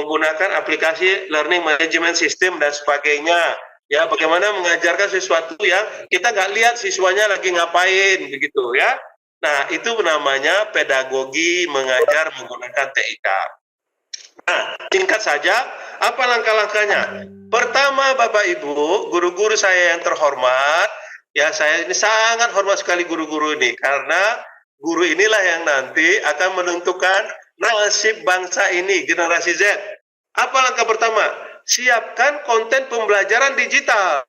menggunakan aplikasi learning management system dan sebagainya. Ya, bagaimana mengajarkan sesuatu yang kita nggak lihat siswanya lagi ngapain, begitu ya. Nah, itu namanya pedagogi mengajar menggunakan TIK. Nah, singkat saja, apa langkah-langkahnya? Pertama, Bapak Ibu, guru-guru saya yang terhormat, ya saya ini sangat hormat sekali guru-guru ini, karena guru inilah yang nanti akan menentukan nasib bangsa ini, generasi Z. Apa langkah pertama? Siapkan konten pembelajaran digital.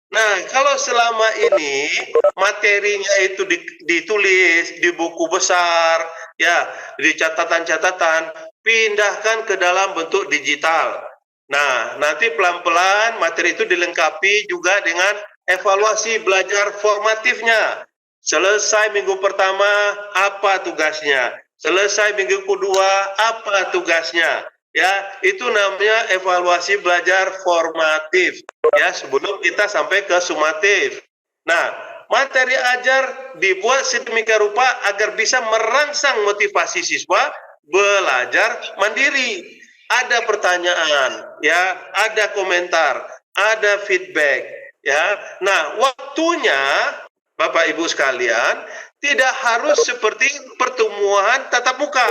Nah, kalau selama ini materinya itu ditulis di buku besar, ya, di catatan-catatan, pindahkan ke dalam bentuk digital. Nah, nanti pelan-pelan materi itu dilengkapi juga dengan evaluasi belajar formatifnya. Selesai minggu pertama, apa tugasnya? Selesai minggu kedua, apa tugasnya? Ya, itu namanya evaluasi belajar formatif. Ya, sebelum kita sampai ke sumatif. Nah, materi ajar dibuat sedemikian rupa agar bisa merangsang motivasi siswa belajar mandiri. Ada pertanyaan, ya, ada komentar, ada feedback, ya. Nah, waktunya Bapak Ibu sekalian tidak harus seperti pertemuan tatap muka.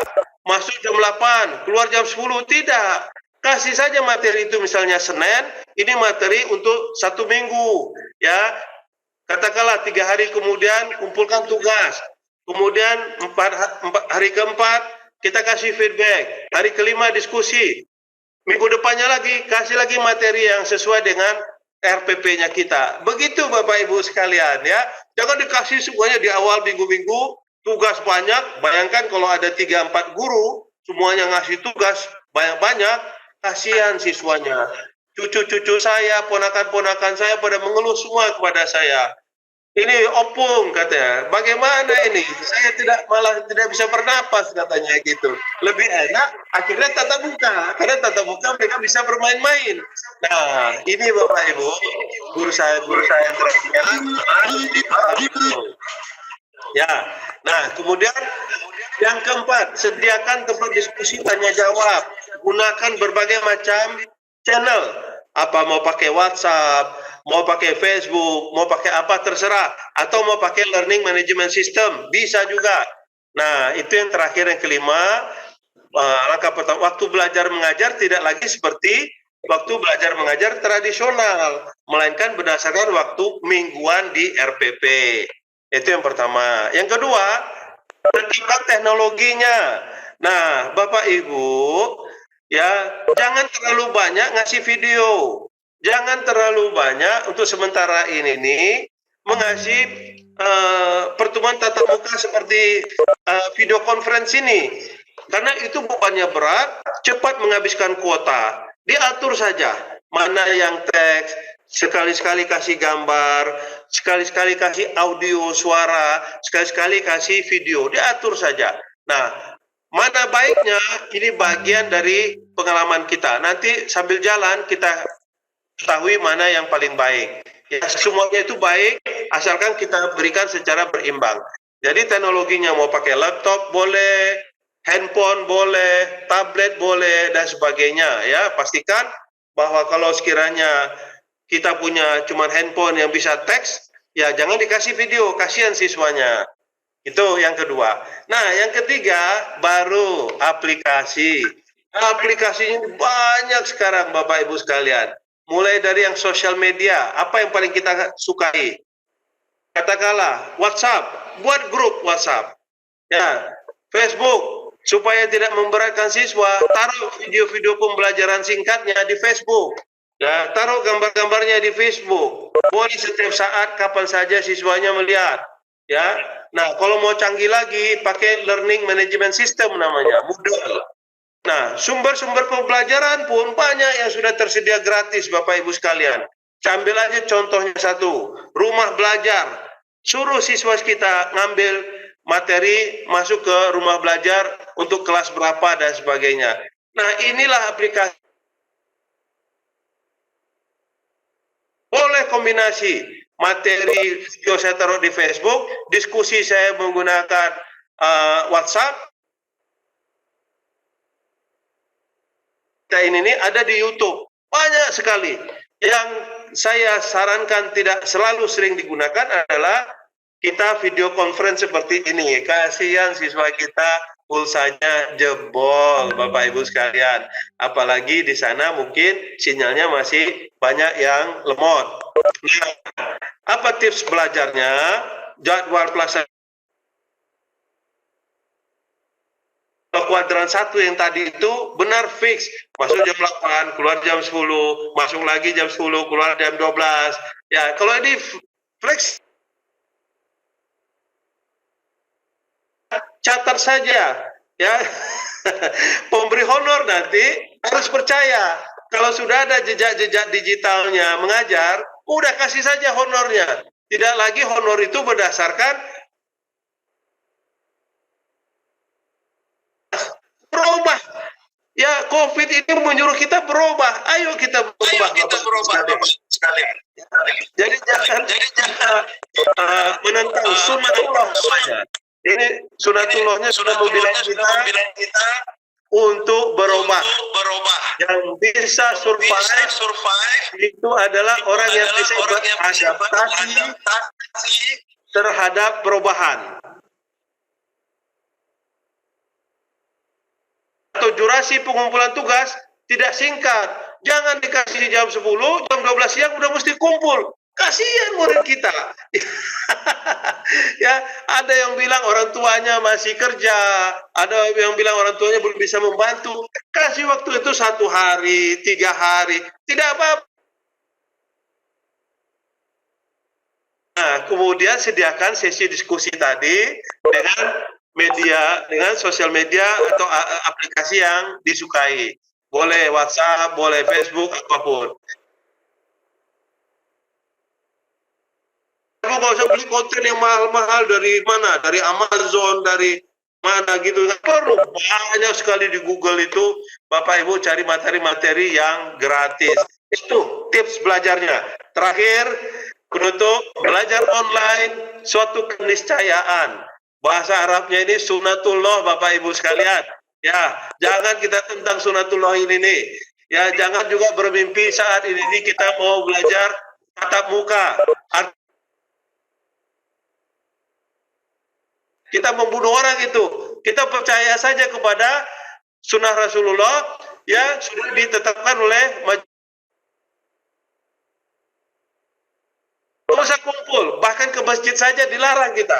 Masuk jam 8, keluar jam 10, tidak. Kasih saja materi itu misalnya Senin, ini materi untuk 1 minggu, ya. Katakanlah 3 hari kemudian kumpulkan tugas. Kemudian hari keempat kita kasih feedback. Hari kelima diskusi. Minggu depannya lagi kasih lagi materi yang sesuai dengan RPP-nya kita. Begitu Bapak Ibu sekalian ya. Jangan dikasih semuanya di awal minggu-minggu, tugas banyak. Bayangkan kalau ada 3-4 guru semuanya ngasih tugas banyak-banyak, kasihan siswanya. Cucu-cucu saya, ponakan-ponakan saya pada mengeluh semua kepada saya. Ini opung katanya, bagaimana ini? Saya malah tidak bisa bernapas katanya gitu. Lebih enak akhirnya tatap muka, karena tatap muka mereka bisa bermain-main. Nah, ini Bapak Ibu, guru saya ya. Nah, kemudian yang keempat, sediakan tempat diskusi tanya jawab. Gunakan berbagai macam channel. Apa mau pakai WhatsApp, mau pakai Facebook, mau pakai apa terserah, atau mau pakai learning management system, bisa juga. Nah, itu yang terakhir, yang kelima, langkah pertama, waktu belajar mengajar tidak lagi seperti waktu belajar mengajar tradisional, melainkan berdasarkan waktu mingguan di RPP. Itu yang pertama. Yang kedua, tertibkan teknologinya. Nah, Bapak Ibu, ya, jangan terlalu banyak ngasih video. Jangan terlalu banyak untuk sementara ini mengasih pertemuan tatap muka seperti video conference ini. Karena itu bebannya berat, cepat menghabiskan kuota. Diatur saja mana yang teks, sekali-sekali kasih gambar, sekali-sekali kasih audio suara, sekali-sekali kasih video. Diatur saja. Nah, mana baiknya, ini bagian dari pengalaman kita. Nanti sambil jalan kita ketahui mana yang paling baik. Ya, semuanya itu baik, asalkan kita berikan secara berimbang. Jadi teknologinya mau pakai laptop boleh, handphone boleh, tablet boleh, dan sebagainya. Ya, pastikan bahwa kalau sekiranya kita punya cuma handphone yang bisa teks, ya jangan dikasih video, kasihan siswanya. Itu yang kedua. Nah, yang ketiga baru aplikasi. Aplikasinya banyak sekarang Bapak Ibu sekalian. Mulai dari yang sosial media, apa yang paling kita sukai? Katakanlah WhatsApp, buat grup WhatsApp. Ya, Facebook, supaya tidak memberatkan siswa, taruh video-video pembelajaran singkatnya di Facebook. Ya, taruh gambar-gambarnya di Facebook. Boleh setiap saat, kapan saja siswanya melihat. Ya, nah kalau mau canggih lagi, pakai learning management system namanya, Moodle. Nah, sumber-sumber pembelajaran pun banyak yang sudah tersedia gratis, Bapak Ibu sekalian. Ambil aja contohnya satu, rumah belajar. Suruh siswa kita ngambil materi, masuk ke rumah belajar untuk kelas berapa dan sebagainya. Nah, inilah aplikasi. Boleh kombinasi materi video saya taruh di Facebook, diskusi saya menggunakan WhatsApp, kita ini ada di YouTube. Banyak sekali. Yang saya sarankan tidak selalu sering digunakan adalah kita video conference seperti ini. Kasihan siswa kita pulsanya jebol, Bapak Ibu sekalian. Apalagi di sana mungkin sinyalnya masih banyak yang lemot. Nah, apa tips belajarnya? Jadwal pelaksanaan kuadran 1 yang tadi itu benar fix. Masuk jam 8, keluar jam 10, masuk lagi jam 10, keluar jam 12. Ya, kalau ini flex, catat saja ya. Pemberi honor nanti harus percaya kalau sudah ada jejak-jejak digitalnya mengajar, udah kasih saja honornya. Tidak lagi honor itu berdasarkan berubah. Ya, COVID ini menyuruh kita berubah. Ayo kita berubah. Sekali. Jadi jangan menentang sunatullah saja. Ini sunatullahnya sudah membilang kita untuk berubah. Yang bisa survive itu adalah orang yang bisa beradaptasi terhadap perubahan. Atau durasi pengumpulan tugas tidak singkat. Jangan dikasih jam 10, jam 12 siang udah mesti kumpul. Kasihan murid kita. Ya, ada yang bilang orang tuanya masih kerja, ada yang bilang orang tuanya belum bisa membantu. Kasih waktu itu 1 hari, 3 hari, tidak apa-apa. Nah, kemudian sediakan sesi diskusi tadi dengan sosial media atau aplikasi yang disukai. Boleh WhatsApp, boleh Facebook, apapun. Kamu nggak usah beli konten yang mahal-mahal dari mana? Dari Amazon, dari mana gitu. Nggak perlu. Banyak sekali di Google itu, Bapak Ibu cari materi-materi yang gratis. Itu tips belajarnya. Terakhir, penutup, belajar online suatu keniscayaan. Bahasa Arabnya ini sunatullah, Bapak Ibu sekalian. Ya, jangan kita tentang sunatullah ini nih. Ya, jangan juga bermimpi saat ini kita mau belajar tatap muka. Kita membunuh orang itu. Kita percaya saja kepada sunnah Rasulullah yang sudah ditetapkan oleh nggak usah kumpul, bahkan ke masjid saja dilarang kita.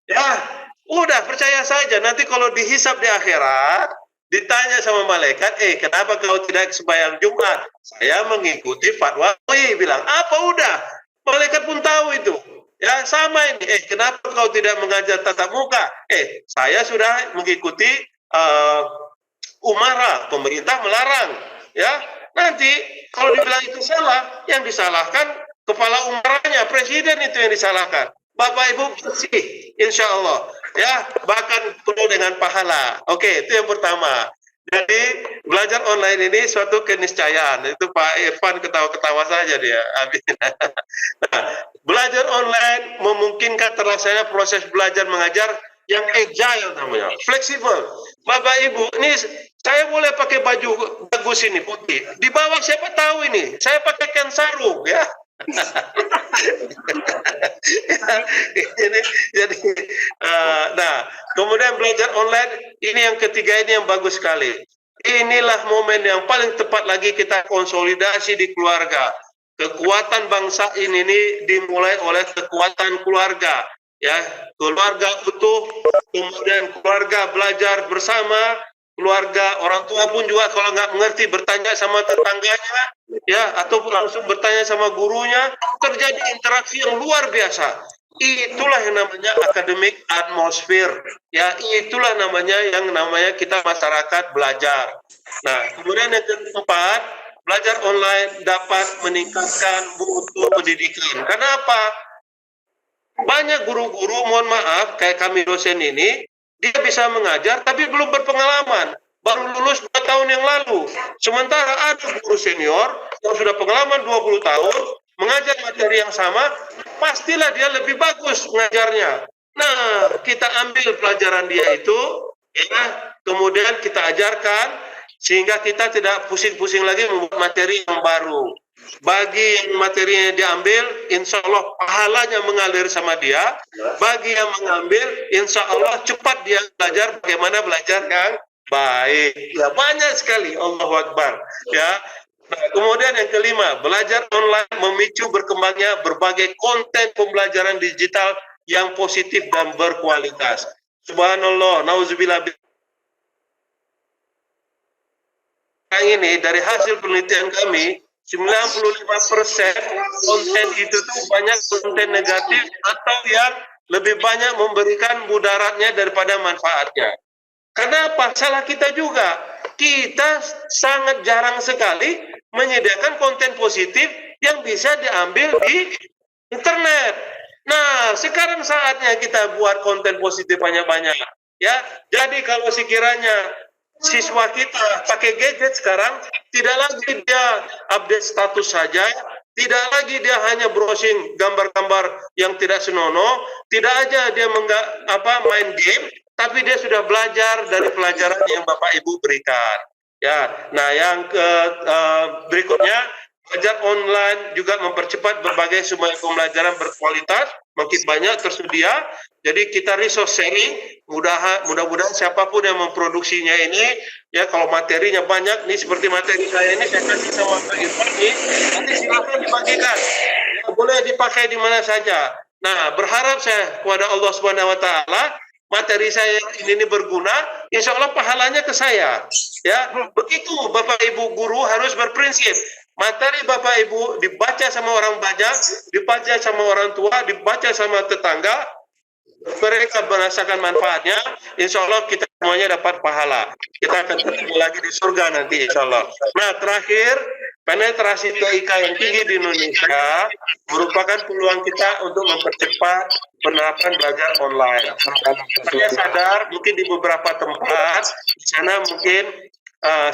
Ya, udah percaya saja. Nanti kalau dihisab di akhirat, ditanya sama malaikat, kenapa kau tidak sembahyang Jumat? Saya mengikuti fatwa. Bilang, apa udah? Malaikat pun tahu itu. Ya, sama ini. Kenapa kau tidak mengajar tatap muka? Saya sudah mengikuti umara, pemerintah melarang. Ya, nanti kalau dibilang itu salah, yang disalahkan kepala umaranya, presiden itu yang disalahkan. Bapak Ibu bersih, insya Allah. Ya, bahkan penuh dengan pahala. Oke, itu yang pertama. Jadi belajar online ini suatu keniscayaan. Itu Pak Irfan ketawa-ketawa saja dia. Nah, belajar online memungkinkan terlaksananya proses belajar mengajar yang agile namanya, fleksibel. Bapak Ibu, ini saya boleh pakai baju bagus ini putih. Di bawah siapa tahu ini, saya pakai kain sarung ya. Jadi, nah, kemudian belajar online ini yang ketiga ini yang bagus sekali. Inilah momen yang paling tepat lagi kita konsolidasi di keluarga. Kekuatan bangsa ini dimulai oleh kekuatan keluarga, ya, keluarga utuh, kemudian keluarga belajar bersama. Keluarga, orang tua pun juga kalau nggak mengerti bertanya sama tetangganya, ya, atau langsung bertanya sama gurunya, terjadi interaksi yang luar biasa. Itulah yang namanya academic atmosphere, ya, itulah namanya yang namanya kita masyarakat belajar. Nah, kemudian yang keempat, belajar online dapat meningkatkan mutu pendidikan. Kenapa? Banyak guru-guru, mohon maaf, kayak kami dosen ini, dia bisa mengajar tapi belum berpengalaman, baru lulus 2 tahun yang lalu. Sementara ada guru senior yang sudah pengalaman 20 tahun mengajar materi yang sama, pastilah dia lebih bagus mengajarnya. Nah, kita ambil pelajaran dia itu, ya, kemudian kita ajarkan sehingga kita tidak pusing-pusing lagi membuat materi yang baru. Bagi yang materinya diambil, insya Allah pahalanya mengalir sama dia. Bagi yang mengambil, insya Allah cepat dia belajar bagaimana belajar yang baik. Ya, banyak sekali. Allahu Akbar. Ya. Nah, kemudian yang kelima, belajar online memicu berkembangnya berbagai konten pembelajaran digital yang positif dan berkualitas. Subhanallah, nauzubillah. Ini dari hasil penelitian kami, 95% konten itu tuh banyak konten negatif atau yang lebih banyak memberikan mudaratnya daripada manfaatnya. Kenapa? Salah kita juga. Kita sangat jarang sekali menyediakan konten positif yang bisa diambil di internet. Nah, sekarang saatnya kita buat konten positif banyak-banyak. Ya, jadi kalau sekiranya siswa kita pakai gadget sekarang, tidak lagi dia update status saja, tidak lagi dia hanya browsing gambar-gambar yang tidak senonoh, tidak aja dia main game, tapi dia sudah belajar dari pelajaran yang Bapak Ibu berikan. Ya, nah yang berikutnya, belajar online juga mempercepat berbagai sumber pembelajaran berkualitas, makin banyak tersedia. Jadi kita resource sharing, mudah-mudahan siapapun yang memproduksinya ini, ya kalau materinya banyak, nih seperti materi saya ini saya kasih sama Pak Irfan ini, nanti silakan dibagikan, ya, boleh dipakai di mana saja. Nah, berharap saya kepada Allah Subhanahu Wa Taala, materi saya ini berguna, insya Allah pahalanya ke saya. Ya, begitu Bapak Ibu guru harus berprinsip. Materi Bapak Ibu dibaca sama orang banyak, dibaca sama orang tua, dibaca sama tetangga, mereka merasakan manfaatnya, insya Allah kita semuanya dapat pahala. Kita akan ketemu lagi di surga nanti, insya Allah. Nah, terakhir, penetrasi TIK yang tinggi di Indonesia merupakan peluang kita untuk mempercepat penerapan belajar online. Saya sadar mungkin di beberapa tempat, di sana mungkin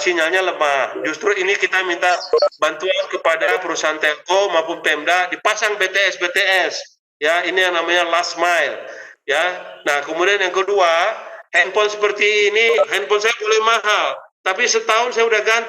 sinyalnya lemah. Justru ini kita minta bantuan kepada perusahaan telco maupun Pemda dipasang BTS. Ya, ini yang namanya last mile. Ya, nah kemudian yang kedua, handphone seperti ini, handphone saya boleh mahal, tapi setahun saya udah ganti.